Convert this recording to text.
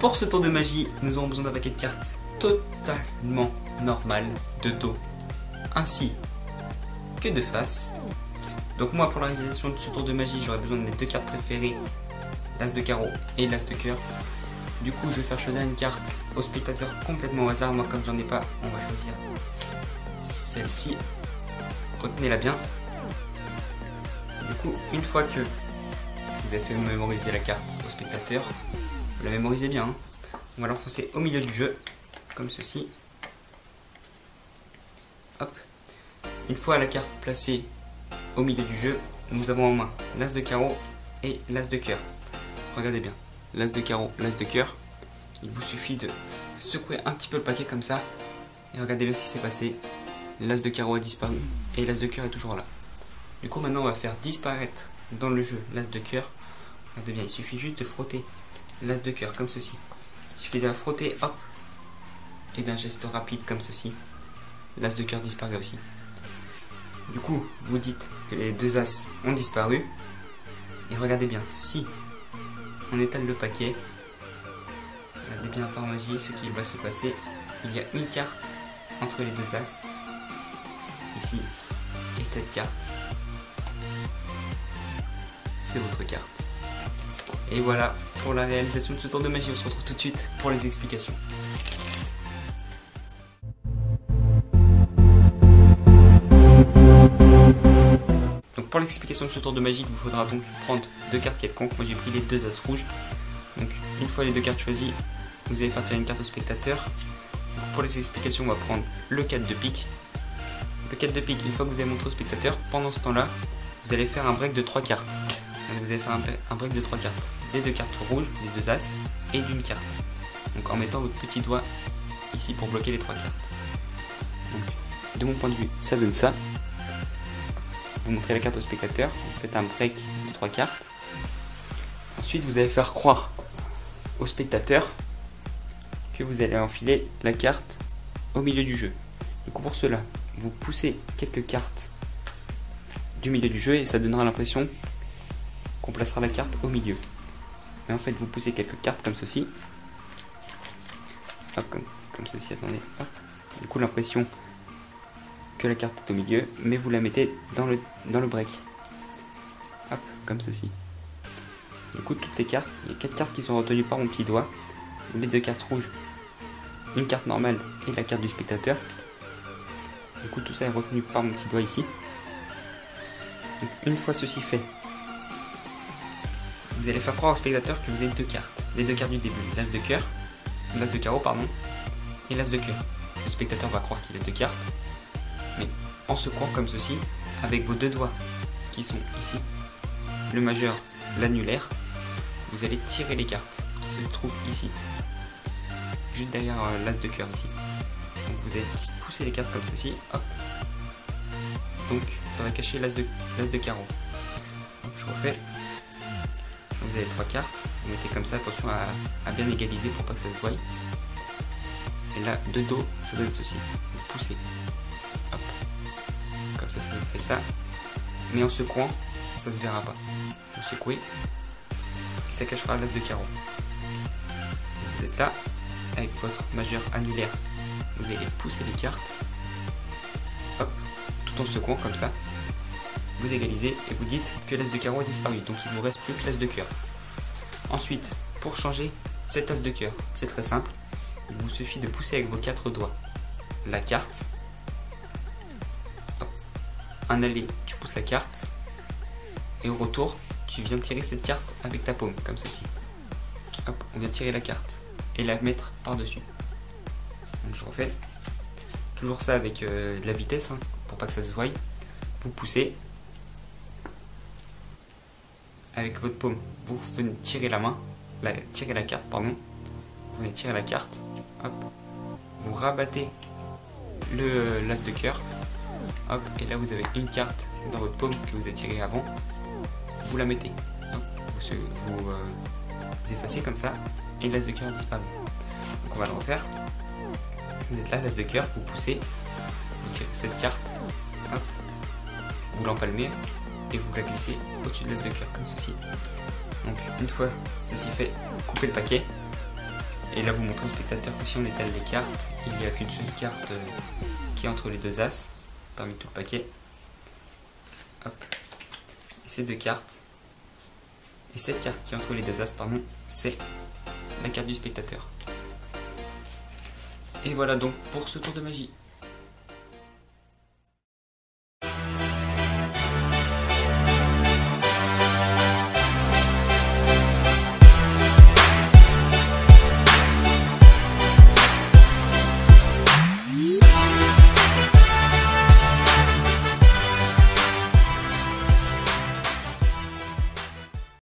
Pour ce tour de magie, nous aurons besoin d'un paquet de cartes totalement normal de dos, ainsi que de face. Donc moi, pour la réalisation de ce tour de magie, j'aurai besoin de mes deux cartes préférées, l'As de carreau et l'As de cœur. Du coup, je vais faire choisir une carte au spectateur complètement au hasard. Moi, comme j'en ai pas, on va choisir celle-ci. Retenez-la bien. Du coup, une fois que vous avez fait mémoriser la carte au spectateur, vous la mémorisez bien, hein. On va l'enfoncer au milieu du jeu, comme ceci. Hop. Une fois la carte placée au milieu du jeu, nous avons en main l'As de carreau et l'As de cœur. Regardez bien, l'As de carreau, l'As de cœur. Il vous suffit de secouer un petit peu le paquet comme ça. Et regardez bien ce qui s'est passé. L'As de carreau a disparu et l'As de cœur est toujours là. Du coup, maintenant, on va faire disparaître dans le jeu l'As de cœur. Regardez bien, il suffit juste de frotter l'As de cœur comme ceci. Il suffit de la frotter, hop, et d'un geste rapide comme ceci. L'As de cœur disparaît aussi. Du coup, vous dites que les deux As ont disparu. Et regardez bien, si on étale le paquet, regardez bien par magie ce qui va se passer. Il y a une carte entre les deux As, ici, et cette carte, c'est votre carte. Et voilà pour la réalisation de ce tour de magie. On se retrouve tout de suite pour les explications. Donc pour l'explication de ce tour de magie, il vous faudra donc prendre deux cartes quelconques. Moi j'ai pris les deux As rouges. Donc une fois les deux cartes choisies, vous allez faire tirer une carte au spectateur. Donc, pour les explications, on va prendre le 4 de pique. Le 4 de pique, une fois que vous avez montré au spectateur, pendant ce temps-là, vous allez faire un break de 3 cartes. Donc, vous allez faire un break de 3 cartes. Des deux cartes rouges, des deux As et d'une carte. Donc en mettant votre petit doigt ici pour bloquer les 3 cartes. Donc, de mon point de vue, ça donne ça. Vous montrez la carte au spectateur, vous faites un break de 3 cartes. Ensuite, vous allez faire croire au spectateur que vous allez enfiler la carte au milieu du jeu. Du coup, pour cela, vous poussez quelques cartes du milieu du jeu et ça donnera l'impression qu'on placera la carte au milieu. Mais en fait, vous poussez quelques cartes comme ceci. Hop, comme ceci, attendez. Hop. Du coup, l'impression que la carte est au milieu, mais vous la mettez dans le break. Hop, comme ceci. Du coup, toutes les cartes, il y a 4 cartes qui sont retenues par mon petit doigt. Les deux cartes rouges, une carte normale et la carte du spectateur. Du coup, tout ça est retenu par mon petit doigt ici. Donc, une fois ceci fait, vous allez faire croire au spectateur que vous avez deux cartes. Les deux cartes du début, l'As de cœur, l'As de carreau, pardon, et l'As de cœur. Le spectateur va croire qu'il a deux cartes, mais en secouant comme ceci, avec vos deux doigts qui sont ici, le majeur, l'annulaire, vous allez tirer les cartes qui se trouvent ici, juste derrière l'As de cœur ici. Donc vous allez pousser les cartes comme ceci, hop. Donc ça va cacher l'As de carreau. Donc, je refais. Vous avez 3 cartes, vous mettez comme ça, attention à bien égaliser pour pas que ça se voie. Et là, de dos, ça donne ceci. Vous poussez. Hop. Comme ça fait ça. Mais en secouant, ça se verra pas. Vous secouez. Et ça cachera l'As de carreau. Vous êtes là, avec votre majeur annulaire. Vous allez pousser les cartes. Hop. Tout en secouant comme ça. Vous égalisez et vous dites que l'As de carreau a disparu, donc il ne vous reste plus que l'As de cœur. Ensuite, pour changer cet As de cœur, c'est très simple, il vous suffit de pousser avec vos 4 doigts la carte. Hop. Un aller, tu pousses la carte, et au retour, tu viens tirer cette carte avec ta paume, comme ceci. Hop, on vient tirer la carte et la mettre par-dessus. Donc je refais, toujours ça avec de la vitesse, hein, pour pas que ça se voie. Vous poussez. Avec votre paume, vous venez tirer la main, tirer la carte, pardon. Vous venez tirer la carte, hop. Vous rabattez l'As de cœur, hop. Et là vous avez une carte dans votre paume que vous avez tirée avant. Vous la mettez, hop. Vous effacez comme ça, et l'As de cœur a disparu. Donc on va le refaire. Vous êtes là, l'As de cœur, vous poussez, vous tirez cette carte, hop. Vous l'empalmez et vous la glissez au-dessus de l'As de cœur comme ceci. Donc une fois ceci fait, coupez le paquet Et là vous montrez au spectateur que si on étale les cartes, il n'y a qu'une seule carte qui est entre les deux as, parmi tout le paquet. Hop. Et ces deux cartes, et cette carte qui est entre les deux as, pardon, c'est la carte du spectateur. Et voilà donc pour ce tour de magie.